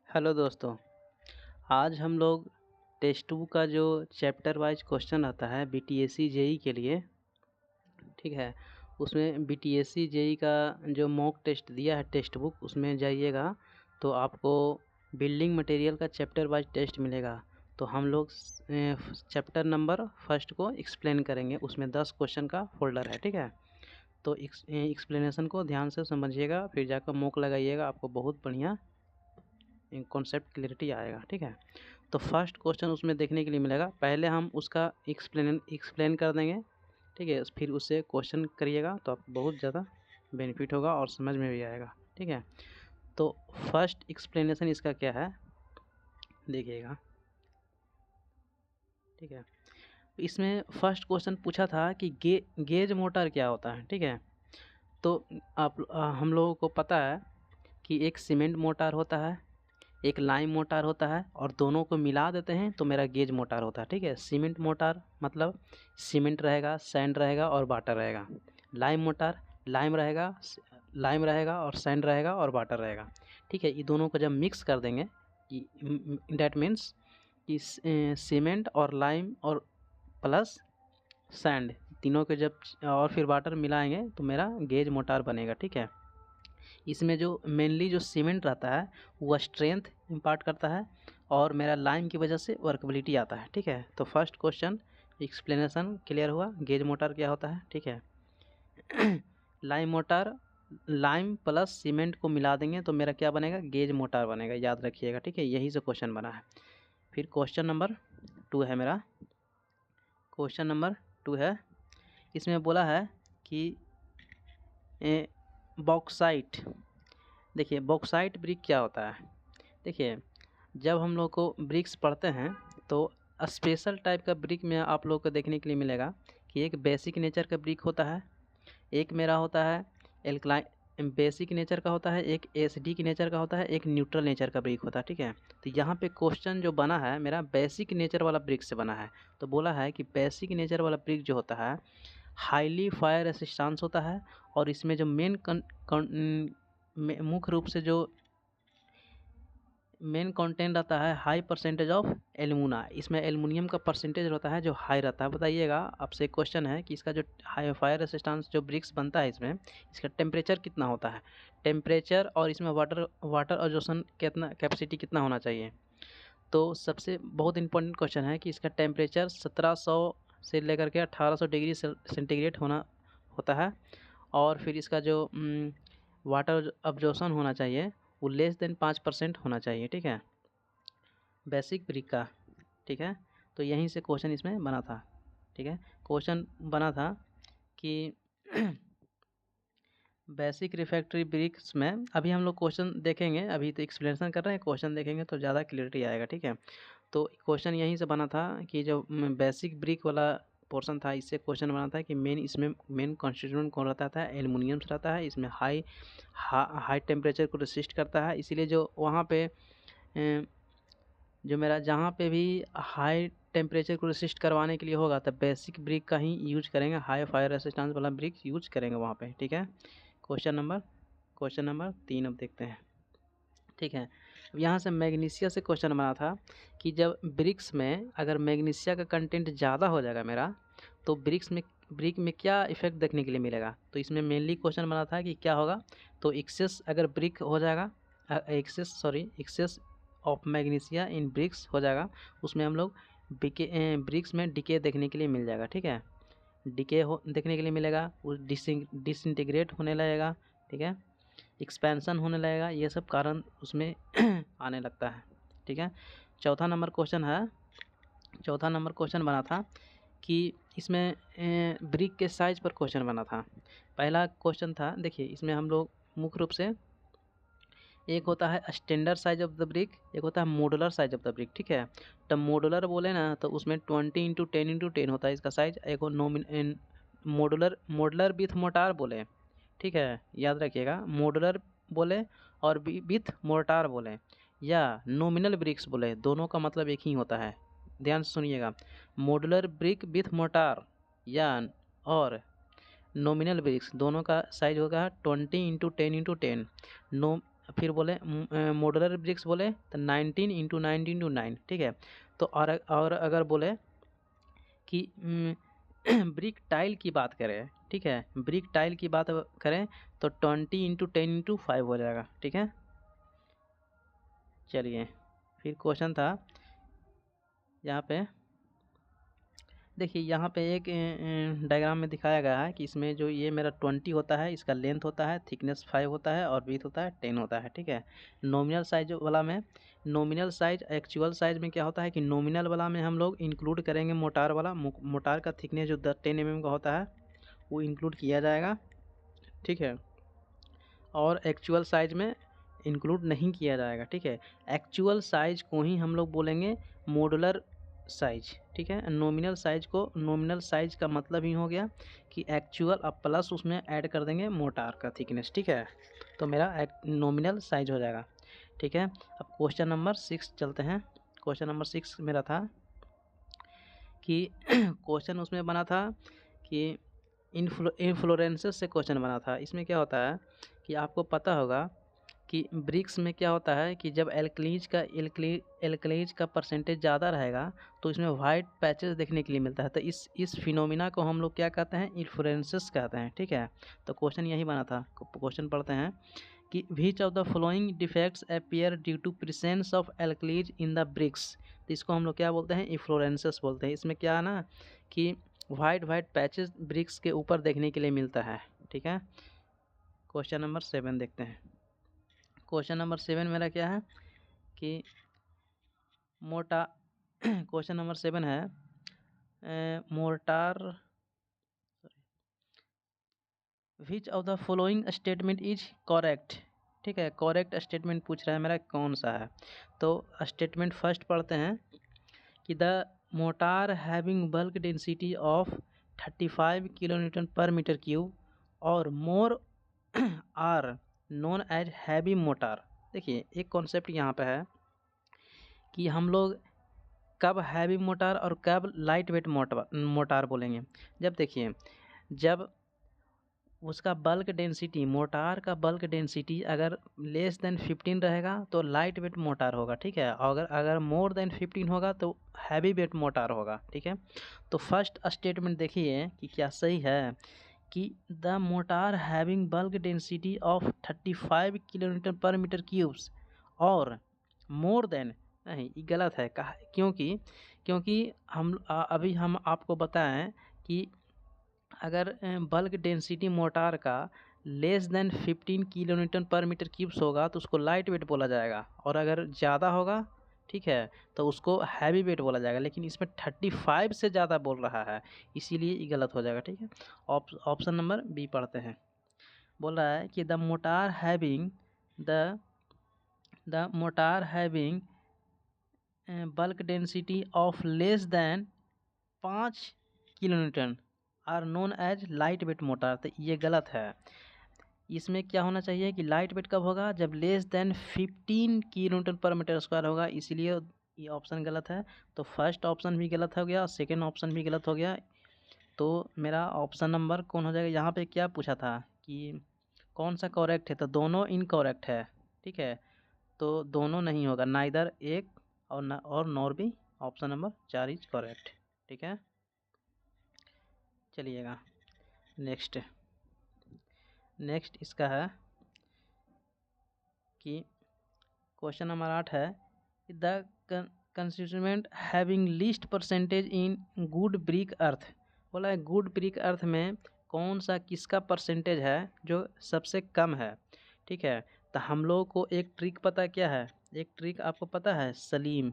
Hello दोस्तों, आज हम लोग टेस्ट 2 का जो चैप्टर वाइज क्वेश्चन आता है बीटीएससी जेई के लिए, ठीक है, उसमें बीटीएससी जेई का जो मॉक टेस्ट दिया है टेस्ट बुक, उसमें जाइएगा तो आपको बिल्डिंग मटेरियल का चैप्टर वाइज टेस्ट मिलेगा। तो हम लोग चैप्टर नंबर फर्स्ट को एक्सप्लेन करेंगे, उसमें 10 क्वेश्चन का फोल्डर है, ठीक है। तो एक्सप्लेनेशन को ध्यान से समझिएगा, फिर जाकर मॉक लगाइएगा, आपको बहुत बढ़िया कॉन्सेप्ट क्लियरिटी आएगा, ठीक है। तो फर्स्ट क्वेश्चन उसमें देखने के लिए मिलेगा, पहले हम उसका एक्सप्लेन कर देंगे, ठीक है, फिर उससे क्वेश्चन करिएगा तो आपको बहुत ज़्यादा बेनिफिट होगा और समझ में भी आएगा, ठीक है। तो फर्स्ट एक्सप्लेनेशन इसका क्या है देखिएगा, ठीक है। इसमें फर्स्ट क्वेश्चन पूछा था कि गेज मोटर क्या होता है, ठीक है। तो हम लोगों को पता है कि एक सीमेंट मोटर होता है, एक लाइम मोटर होता है, और दोनों को मिला देते हैं तो मेरा गेज मोटर होता है, ठीक है। सीमेंट मोटर मतलब सीमेंट रहेगा, सैंड रहेगा और वाटर रहेगा। लाइम मोटर लाइम रहेगा और सैंड रहेगा और वाटर रहेगा, ठीक है। ये दोनों को जब मिक्स कर देंगे, डैट मीन्स कि सीमेंट और लाइम और प्लस सैंड तीनों के जब और फिर वाटर मिलाएंगे तो मेरा गेज मोटर बनेगा, ठीक है। इसमें जो मेनली जो सीमेंट रहता है वो स्ट्रेंथ इम्पार्ट करता है और मेरा लाइम की वजह से वर्कबिलिटी आता है, ठीक है। तो फर्स्ट क्वेश्चन एक्सप्लेनेशन क्लियर हुआ, गेज मोटर क्या होता है, ठीक है। Lime motor, lime plus cement को मिला देंगे तो मेरा क्या बनेगा, गेज मोटर बनेगा, याद रखिएगा, ठीक है। यही से क्वेश्चन बना है। फिर क्वेश्चन नंबर 2 है मेरा, क्वेश्चन नंबर 2 है, इसमें बोला है कि बॉक्साइट, देखिए बॉक्साइट ब्रिक क्या होता है। देखिए जब हम लोग को ब्रिक्स पढ़ते हैं तो स्पेशल टाइप का ब्रिक में आप लोग को देखने के लिए मिलेगा कि एक बेसिक नेचर का ब्रिक होता है, एक मेरा होता है एल्कलाइन बेसिक नेचर का होता है, एक एसिडिक की नेचर का होता है, एक न्यूट्रल नेचर का ब्रिक होता है, ठीक है। तो यहाँ पे क्वेश्चन जो बना है मेरा बेसिक नेचर वाला ब्रिक से बना है। तो बोला है कि बेसिक नेचर वाला ब्रिक जो होता है हाईली फायर रेसिस्टेंस होता है, और इसमें जो मुख्य रूप से जो मेन कंटेंट रहता है हाई परसेंटेज ऑफ एल्यूमिना, इसमें एल्युमिनियम का परसेंटेज रहता है जो हाई रहता है। बताइएगा, आपसे एक क्वेश्चन है कि इसका जो हाई फायर रेसिस्टेंस जो ब्रिक्स बनता है इसमें इसका टेम्परेचर कितना होता है, टेम्परेचर और इसमें वाटर एब्जॉर्प्शन कितना कैपेसिटी कितना होना चाहिए। तो सबसे बहुत इंपॉर्टेंट क्वेश्चन है कि इसका टेम्परेचर 1700 से लेकर के 1800 डिग्री सेंटीग्रेड होना होता है, और फिर इसका जो वाटर अब्जॉर्प्शन होना चाहिए वो लेस देन 5% होना चाहिए, ठीक है, बेसिक ब्रिक का, ठीक है। तो यहीं से क्वेश्चन इसमें बना था, ठीक है। क्वेश्चन बना था कि बेसिक रिफैक्ट्री ब्रिक्स में, अभी हम लोग क्वेश्चन देखेंगे, अभी तो एक्सप्लेनेशन कर रहे हैं, क्वेश्चन देखेंगे तो ज़्यादा क्लियरिटी आएगा, ठीक है। तो क्वेश्चन यहीं से बना था कि जो बेसिक ब्रिक वाला पोर्शन था इससे क्वेश्चन बना था कि इसमें मेन कॉन्स्टिट्यूएंट कौन रहता था, एल्युमिनियम रहता है, इसमें हाई टेम्परेचर को रेसिस्ट करता है, इसीलिए जो वहाँ पे जो मेरा जहाँ पे भी हाई टेम्परेचर को रेसिस्ट करवाने के लिए होगा तो बेसिक ब्रिक का ही यूज करेंगे, हाई फायर रेसिस्टेंस वाला ब्रिक यूज करेंगे वहाँ पे, ठीक है। क्वेश्चन नंबर 3 अब देखते हैं, ठीक है। अब यहाँ से मैग्नीशिया से क्वेश्चन बना था कि जब ब्रिक्स में अगर मैग्नीशिया का कंटेंट ज़्यादा हो जाएगा मेरा तो ब्रिक में क्या इफेक्ट देखने के लिए मिलेगा। तो इसमें मेनली क्वेश्चन बना था कि क्या होगा, तो एक्सेस अगर ब्रिक हो जाएगा, excess of magnesia in bricks हो जाएगा, उसमें हम लोग ब्रिक्स में डिके देखने के लिए मिल जाएगा, ठीक है। डिके देखने के लिए मिलेगा, वो डिसइंटीग्रेट होने लगेगा, ठीक है, एक्सपेंशन होने लगेगा, ये सब कारण उसमें आने लगता है, ठीक है। चौथा नंबर क्वेश्चन बना था कि इसमें ब्रिक के साइज पर क्वेश्चन बना था। पहला क्वेश्चन था, देखिए इसमें हम लोग मुख्य रूप से एक होता है standard size of the brick, एक होता है modular size of the brick, ठीक है। तो मॉडुलर बोले ना तो उसमें 20x10x10 होता है इसका साइज, एक मॉडुलर विथ मोटार बोले, ठीक है, याद रखिएगा, मॉडुलर बोले और विथ मोटार बोले या नॉमिनल ब्रिक्स बोले, दोनों का मतलब एक ही होता है, ध्यान से सुनिएगा। मॉडुलर ब्रिक विथ मोटार या और नॉमिनल ब्रिक्स दोनों का साइज होगा 20x10x10। फिर बोले मॉडुलर ब्रिक्स बोले तो 19 × 9 × 9, ठीक है। तो और अगर बोले कि ब्रिक टाइल की बात करें, ठीक है, ब्रिक टाइल की बात करें तो 20 × 10 × 5 हो जाएगा, ठीक है। चलिए फिर क्वेश्चन था यहाँ पे, देखिए यहाँ पे एक डायग्राम में दिखाया गया है कि इसमें जो ये मेरा 20 होता है, इसका लेंथ होता है, थिकनेस 5 होता है और विड्थ होता है 10 होता है, ठीक है। नॉमिनल साइज वाला में, नॉमिनल साइज एक्चुअल साइज में क्या होता है कि नॉमिनल वाला में हम लोग इंक्लूड करेंगे मोटार वाला, मोटार का थिकनेस जो 10 mm का होता है वो इंक्लूड किया जाएगा, ठीक है। और एक्चुअल साइज में इंक्लूड नहीं किया जाएगा, ठीक है। एक्चुअल साइज को ही हम लोग बोलेंगे मॉडुलर साइज, ठीक है। नॉमिनल साइज को, नॉमिनल साइज का मतलब ही हो गया कि एक्चुअल अब प्लस उसमें ऐड कर देंगे मोटार का थिकनेस, ठीक है। तो मेरा नॉमिनल साइज हो जाएगा, ठीक है। अब क्वेश्चन नंबर 6 चलते हैं। क्वेश्चन नंबर 6 मेरा था कि क्वेश्चन उसमें बना था कि इन्फ्लोरेंसेस से क्वेश्चन बना था। इसमें क्या होता है कि आपको पता होगा कि ब्रिक्स में क्या होता है कि जब एल्कलीज का परसेंटेज ज़्यादा रहेगा तो इसमें वाइट पैचेस देखने के लिए मिलता है। तो इस फिनोमिना को हम लोग क्या कहते हैं, इन्फ्लोरेंसेस कहते हैं, ठीक है। तो क्वेश्चन यही बना था। क्वेश्चन पढ़ते हैं कि which of the following defects appear due to presence of alkalies in the bricks. तो इसको हम लोग क्या बोलते हैं, इन्फ्लोरेंसेस बोलते हैं। इसमें क्या है ना कि वाइट पैचेस ब्रिक्स के ऊपर देखने के लिए मिलता है, ठीक है। क्वेश्चन नंबर 7 देखते हैं। क्वेश्चन नंबर 7 मेरा क्या है कि मोटा क्वेश्चन नंबर 7 है mortar, which of the following statement is correct, ठीक है। करेक्ट स्टेटमेंट पूछ रहा है मेरा कौन सा है। तो स्टेटमेंट फर्स्ट पढ़ते हैं कि the mortar having bulk density of 35 kN/m³ और more are known as heavy mortar. देखिए एक कॉन्सेप्ट यहाँ पे है कि हम लोग कब हैवी मोटार और कब लाइट वेट मोटार बोलेंगे। जब देखिए, जब उसका बल्क डेंसिटी, मोटार का बल्क डेंसिटी अगर लेस देन 15 रहेगा तो लाइट वेट मोटार होगा, ठीक है। अगर अगर मोर देन 15 होगा तो हैवी वेट मोटार होगा, ठीक है। तो फर्स्ट स्टेटमेंट देखिए कि क्या सही है कि the mortar having bulk density of 35 kN/m³ और मोर देन, नहीं ये गलत है। कहा क्योंकि क्योंकि अभी हम आपको बताएं कि अगर बल्क डेंसिटी मोटार का लेस देन 15 kN/m³ होगा तो उसको लाइट वेट बोला जाएगा, और अगर ज़्यादा होगा, ठीक है, तो उसको हैवी वेट बोला जाएगा। लेकिन इसमें 35 से ज़्यादा बोल रहा है, इसीलिए ये गलत हो जाएगा, ठीक है। ऑप्शन नंबर बी पढ़ते हैं। बोल रहा है कि the mortar having bulk density of less than 5 kN are known as light weight mortar. तो ये गलत है। इसमें क्या होना चाहिए कि लाइट वेट कब होगा, जब लेस देन 15 kN/m² होगा, इसीलिए ये ऑप्शन गलत है। तो फर्स्ट ऑप्शन भी गलत हो गया, सेकेंड ऑप्शन भी गलत हो गया। तो मेरा ऑप्शन नंबर कौन हो जाएगा। यहाँ पे क्या पूछा था कि कौन सा करेक्ट है, तो दोनों इनकरेक्ट है, ठीक है। तो दोनों नहीं होगा, नाइदर एक और नॉर भी। ऑप्शन नंबर 4 इज करेक्ट, ठीक है। चलिएगा नेक्स्ट इसका है कि क्वेश्चन नंबर 8 है the constituent having least percentage in good brick earth. बोला है गुड ब्रिक अर्थ में कौन सा, किसका परसेंटेज है जो सबसे कम है, ठीक है। तो हम लोगों को एक ट्रिक पता क्या है, एक ट्रिक आपको पता है, सलीम,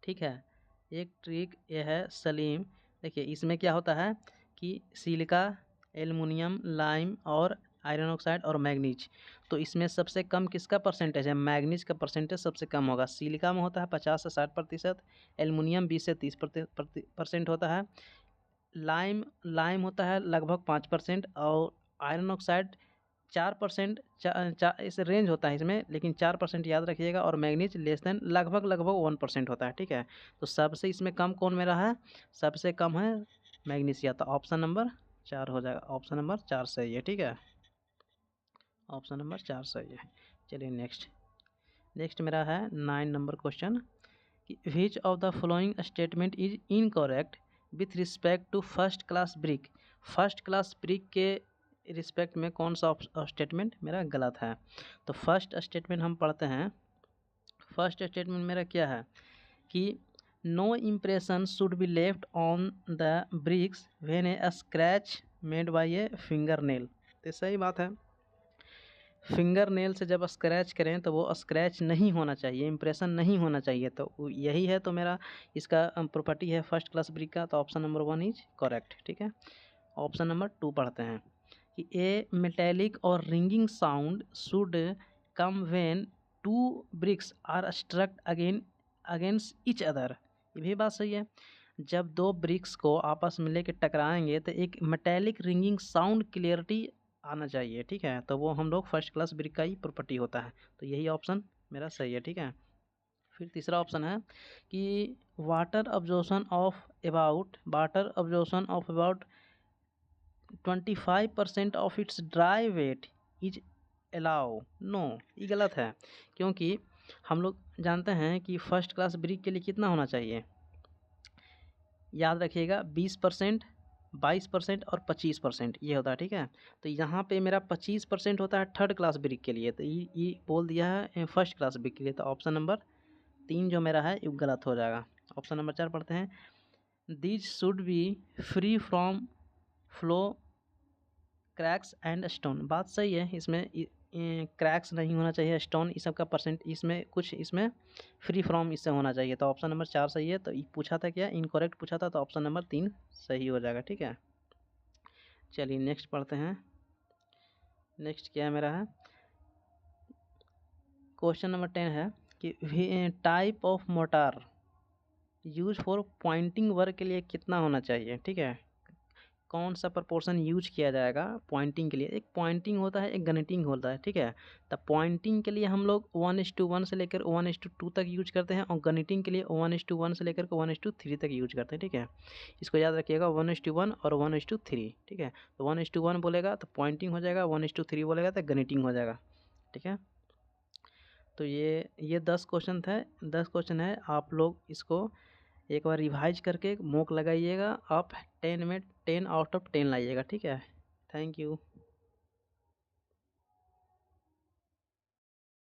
ठीक है। एक ट्रिक ये है सलीम। देखिए इसमें क्या होता है कि सिलिका, एल्युमिनियम, लाइम और आयरन ऑक्साइड और मैग्नीज। तो इसमें सबसे कम किसका परसेंटेज है, मैग्नीज का परसेंटेज सबसे कम होगा। सिलिका में होता है 50 से 60%, एल्युमिनियम 20 से 30% होता है, लाइम होता है लगभग 5% और आयरन ऑक्साइड 4%, इस रेंज होता है इसमें, लेकिन 4% याद रखिएगा, और मैग्नीज लेस देन लगभग 1% होता है, ठीक है। तो सबसे इसमें कम कौन मेरा है, सबसे कम है मैग्नीशिया। तो ऑप्शन नंबर 4 हो जाएगा, ऑप्शन नंबर 4 सही है, ठीक है। ऑप्शन नंबर 4 सही है। चलिए नेक्स्ट मेरा है 9 नंबर क्वेश्चन कि which of the following statement is incorrect with respect to first class brick. First class brick के रिस्पेक्ट में कौन सा स्टेटमेंट मेरा गलत है। तो फर्स्ट स्टेटमेंट हम पढ़ते हैं। फर्स्ट स्टेटमेंट मेरा क्या है कि no impression should be left on the bricks when a scratch made by a finger nail. तो सही बात है, फिंगर नेल से जब स्क्रैच करें तो वो स्क्रैच नहीं होना चाहिए, इम्प्रेशन नहीं होना चाहिए। तो यही है, तो मेरा इसका प्रॉपर्टी है फर्स्ट क्लास ब्रिक का। तो ऑप्शन नंबर 1 इज करेक्ट। ठीक है, ऑप्शन नंबर 2 पढ़ते हैं कि ए मेटेलिक और ringing sound should come when two bricks are struck against each other. ये भी बात सही है, जब दो ब्रिक्स को आपस में लेकर टकराएंगे तो एक मेटेलिक रिंगिंग साउंड क्लियरिटी आना चाहिए। ठीक है, तो वो हम लोग फर्स्ट क्लास ब्रिक का ही प्रॉपर्टी होता है। तो यही ऑप्शन मेरा सही है। ठीक है, फिर तीसरा ऑप्शन है कि water absorption of about 25% of its dry weight is allow. No, ये गलत है, क्योंकि हम लोग जानते हैं कि फर्स्ट क्लास ब्रिक के लिए कितना होना चाहिए, याद रखिएगा 20%, 22% और 25% ये होता है। ठीक है, तो यहाँ पे मेरा 25% होता है थर्ड क्लास ब्रिक के लिए, तो ये बोल दिया है फर्स्ट क्लास ब्रिक के लिए। तो ऑप्शन नंबर 3 जो मेरा है ये गलत हो जाएगा। ऑप्शन नंबर 4 पढ़ते हैं। This should be free from flow cracks and stone. बात सही है, इसमें क्रैक्स नहीं होना चाहिए, स्टोन इस सब का परसेंट इसमें कुछ इसमें फ्री फ्रॉम इससे होना चाहिए। तो ऑप्शन नंबर 4 सही है। तो ये पूछा था क्या, इनकरेक्ट पूछा था, तो ऑप्शन नंबर 3 सही हो जाएगा। ठीक है, चलिए नेक्स्ट पढ़ते हैं। नेक्स्ट क्या है मेरा है, क्वेश्चन नंबर 10 है कि type of motor use for pointing work के लिए कितना होना चाहिए। ठीक है, कौन सा प्रपोर्शन यूज किया जाएगा पॉइंटिंग के लिए। एक पॉइंटिंग होता है, एक गनेटिंग होता है। ठीक है, तो पॉइंटिंग के लिए हम लोग 1:1 से लेकर 1:2 तक यूज करते हैं, और गनेटिंग के लिए 1:1 से लेकर 1:3 तक यूज करते हैं। ठीक है, इसको याद रखिएगा, 1:1 और 1:3। ठीक है, तो 1:1 बोलेगा तो पॉइंटिंग हो जाएगा, 1:3 बोलेगा तो गनेटिंग हो जाएगा। ठीक है, तो ये 10 क्वेश्चन थे, 10 क्वेश्चन है। आप लोग इसको एक बार रिवाइज करके मॉक लगाइएगा, आप 10 में 10 आउट ऑफ 10 लाइएगा। ठीक है, थैंक यू।